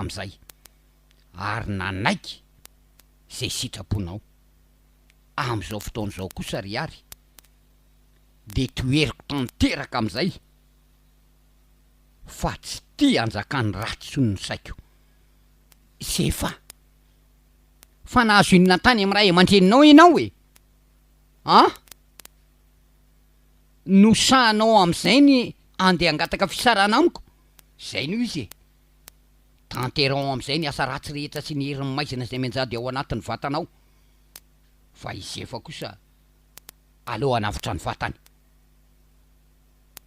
am'izay ary nanaiky zay sitraponao am'izao fotoan'izao kosa riary de toeriko tanteraka am'izay fa tsy tia anjakany ratsy sony saiko sefa fa nahazo inona tany am'ray aman-dreninao ianao e nosahanao am'izay ny andeha angataka fisarana amiko zay no izy e tanterao am'izay ny asa ratsy rehetra sy ny herin'ny maizina zay menjady ao anatin'ny vatanao fa izy efa kosa aloha navitra ny vatany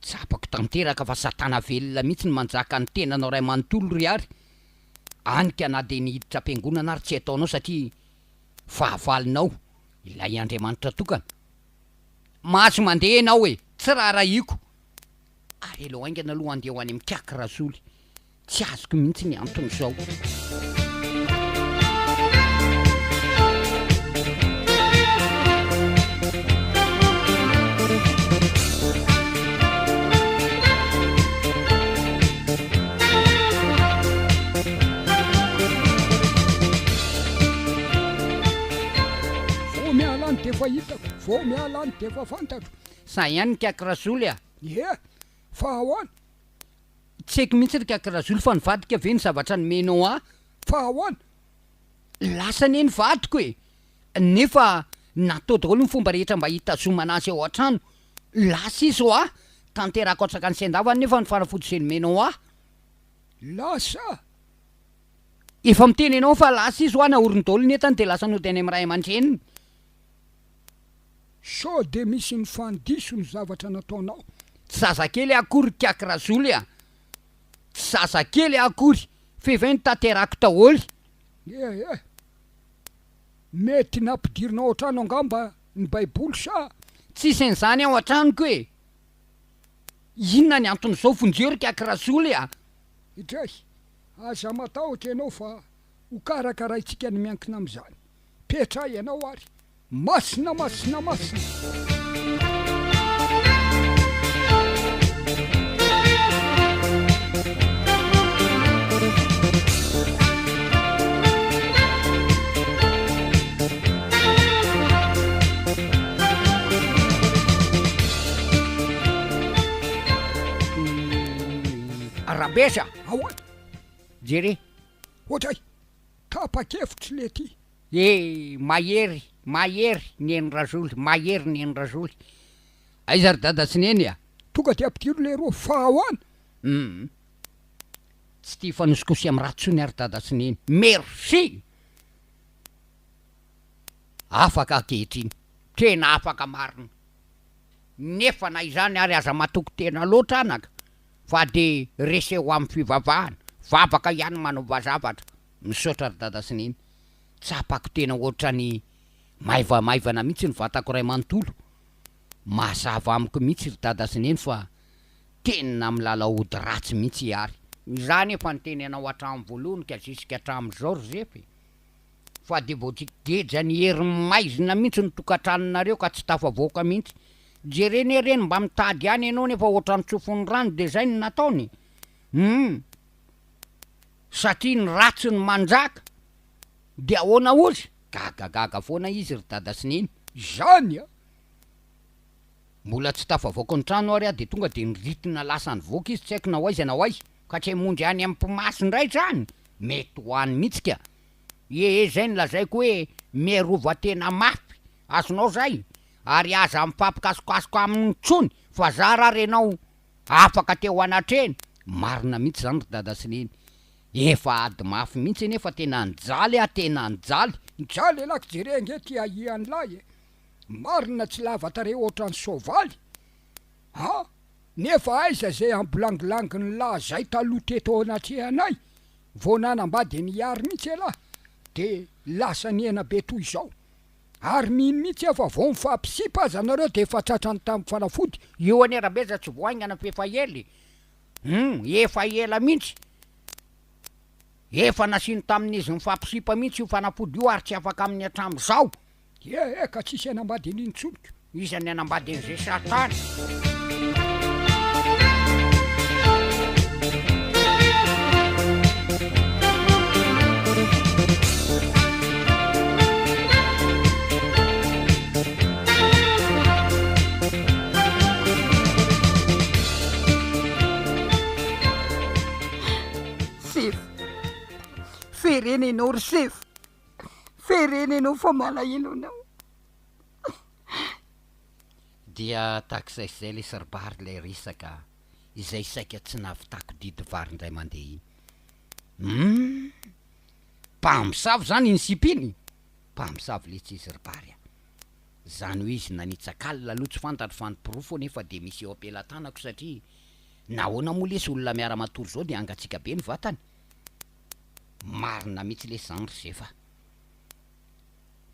tsapako tanteraka fa satana velona mihitsy ny manjaka ny tenanao ray manontolo riary anika na de nihiditra am-piangonana ary tsy ataonao satria fahavalinao ilay Andriamanitra tokana mahazo mandeha ianao e tsy raharaiko ary elo aingana aloha andeha ho any amikiaky razoly tsy azoko mihitsy ny antony zao defa hitako vao mialany defa fantatro sa ihany kiaky razoly a fa ahoana tsy haiko mihitsy rikiaky razoly fa nivadika ve ny zavatra nomenao fa ahoana lasa ne nivadiko e nefa natao daholo ny fomba rehetra mba hitazomana azy ao an-trano lasa izy o tanterako atsaka ny sendavany nefa ny fanafody zay nomenao lasa efa miteny ianao fa lasa izy naoriny daholo ny entany de lasa nodiny am'ray aman-dreniny so de misy ny fandiso ny zavatra nataonao tsy zazakely akory kiaky razoly tsy zazakely akory fevay ny tanterako taholy mety nampidirinao an-trano angamba ny baiboly sa tsisy n'izany ao an-tranoko e inona ny anton'izao vonjeo kiaky razoly idray aza matahotra ianao fa ho karakaraintsika ny miankina am'izany petra ianao ary masina rabesa ahoana jere ohatray tapa-kevitry le ty mahery ny eny razoly mahery ny eny razoly aiza ry dada sy neny tonga de ampidiro le roa fa ahoana tsy tia fanosikosy amy ratsony ary dada sy neny merci afaka akehitriny tena afaka marina nefa na izany ary aza matoko tena loatra anaka fa de reseho amy fivavahana vavaka ihany manova zavatra misaotra ry dada sy neny tsapako tena ohatra ny maivamaivana mihitsy ny vatako ray manontolo mazava amiko mihitsy ry dada sy neny fa tena milala ody ratsy mihitsy ary izany efa niteny anao hatramin'ny voalohany ka zisika hatramin'izao ry zefy fa de vao tsigeja ny herin'ny maizina mihitsy ny tokantranonareo ka tsy tafavoaka mihitsy jereny reny mba mitady any ianao nefa ohatra ny tsofony rano de zay ny nataony satria ny ratsy ny manjaka de ahoana ozy gagagaga foana izy ry dada sy neny zany mbola tsy tafavoaka ny trano ary de tonga de niritina lasa ny voaka izy tsy haiko na hoaiza na hoaiza ka tsy hamonjy any amy mpimasy indray zany mety hoany mihitsy ka zay ny lazaiko hoe miarova tena mafy azonao zay ary aza mifampikasokasoka amin'ny tsony fa za raha renao afaka teo anatreny marina mihitsy zany ry dada sy neny efa ady mafy mihitsy nefa tena njaly tena njaly alako jerenge ty ahiany lay marina tsy lavatare ohatra ny sovaly nefa aiza zay ambolangilanginy la zay taloha teto anatrehanay vao nanambady niary mihitsy elahy de lasa ny ena be toy izao ary mino mihitsy efa vao mifampisipa aza nareo de efa tratrany tamin'ny fanafody eo any rabeza tsy voaingana fefa ely efa ela mihitsy efa nasino tamin'izy mifampisipa mihitsy io fanafody io ary tsy afaka amin'ny atram'izao ka tsisy anambady anintsoniko izany anambady an'izay satana Firenenao ry Sefa, firenenao fa malahelo anao. Dia takizay zay le saribary ilay resaka izay saika tsy nahavitako didy vary indray mandeha iny. Mpamosavy zany iny sipiny, mpamosavy le tsy izy ribary a. Zany hoe izy nanitsakalina aloha tsy fantatro fantom-pirofo nefa de misy eo ampelantanako satria nahoana moa lesy olona miara-matory zao de angatsika be ny vatany. Marina mihitsy lesy zany ry Sefa.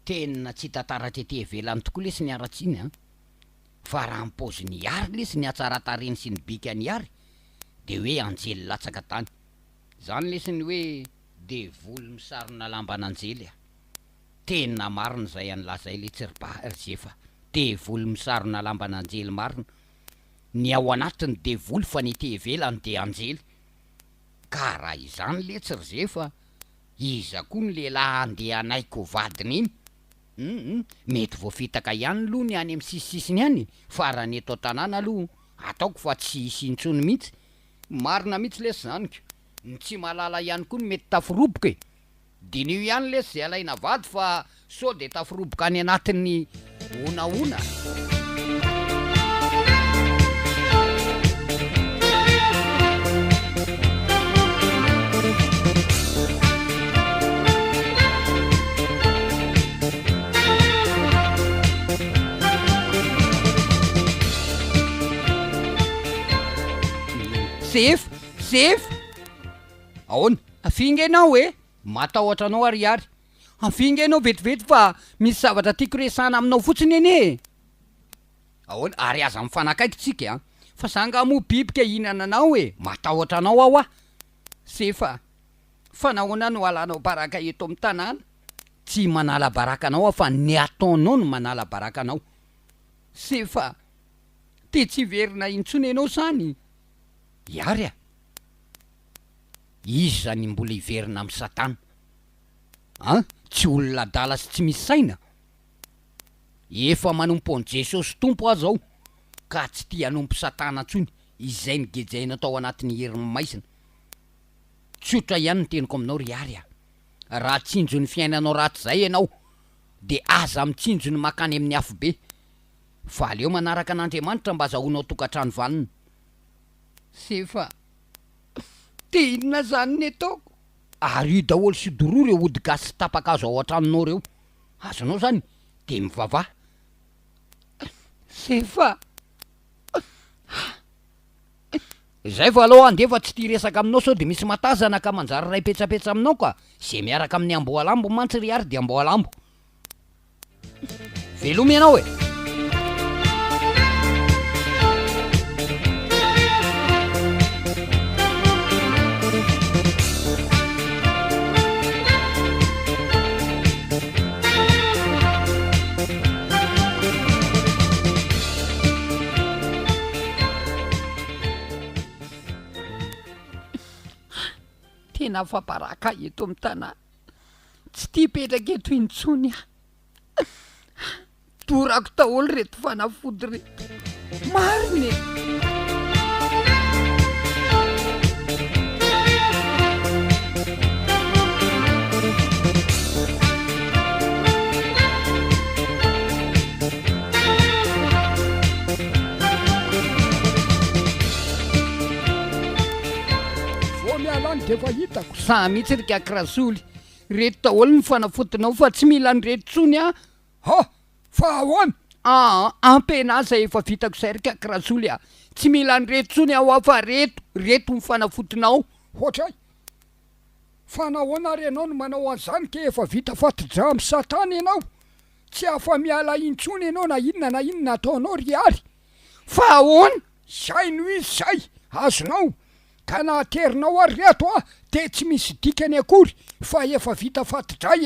Tena tsy tantara tete ivelany tokoa lesy ny aratsiny a. Fa raha ny paoziny Iary lesy ny atsaratareny sy ny bikany Iary de hoe anjely latsaka tany. Zany lesy ny hoe devoly misarona lamban'anjely a. Tena marina zay an'lazay le tsiribary Sefa. Devoly misarona lamban'anjely marina. Ny ao anatiny devoly fa ny ete ivelany de anjely. Ka raha izany le tsy ry Sefa, iza koa ny lehilahy andeha anaiko vadiny iny. Mety voafitaka ihany aloha ny any amin'ny sisisisiny any, fa raha ny eto an-tanàna aloha ataoko fa tsy hisy intsony mihitsy. Marina mihitsy lesy zany ka. Ny tsy malala ihany koa ny mety taforoboka e. Dinio ihany lesy zay alaina vady fa sao de taforoboka any anatin'ny onaona. Sefa, ahoana, afinga ianao e? Matahotra anao ariary. Afinga ianao vetivety fa misy zavatra tiako resahana aminao fotsiny ene. Ahoana, ary aza mifanakaiky tsika a. Fa zanga moa bibika hihinana anao e, matahotra anao aho a. Sefa, fa nahoana no alanao baraka eto amin'ny tanàna? Tsy manala baraka anao fa ny ataonao no manala baraka anao. Sefa, te tsy verina intsony ianao zany. Iary a, izy zany mbola hiverina amin'ny Satana. Tsy olona dala sy tsy misy saina. Efa manompo an' Jesosy tompo aho zao, ka tsy tia hanompo Satana ntsony, izay ny gejaina tao anatin'ny heriny maisina. Tsotra ihany ny teniko aminao riary a. Raha tsinjo ny fiainanao ratsy zay ianao, de aza mitsinjo ny makany amin'ny afo be. Fa aleo manaraka an'Andriamanitra mba azahoanao tokantrano valina. Sefa, te inona zany ny ataoko? Ary daholo sy doroa reo ody gasy sy tapaka-kazo ao an-tranonao reo. Azonao zany de mivavah. Sefa, zay fa aloha andefa tsy tia resaka aminao sao de misy matazana ka manjary ray petsapetsa aminao ka zay miaraka amin'ny amboalambo mantsy riary de amboalambo. Velomy ianao e. Tena faparaka eto amin'ny tanàna. Tsy tia petraka eto intsony a. Dorako daholo reto fanafody reto. Marina e. Defa hitako sa mihitsy ry kakirazoly, reto daholo ny fanafotinao fa tsy mila ny reto tsony a. Fa ahoana? Ampena zay efa vitako zay ry kakirazoly a. Tsy mila ny reto tsony aho fa reto ny fanafotinao. Hoatray, fa nahoana ary ianao no manao an'izany ke efa vita fatidra amin'ny Satana ianao? Tsy afa miala intsony ianao na inona ataonao riary. Fa ahoana? Zay no izy zay, azonao. Ka nahaterinao ary reto a, de tsy misy dikany akory, fa efa vita fatidray.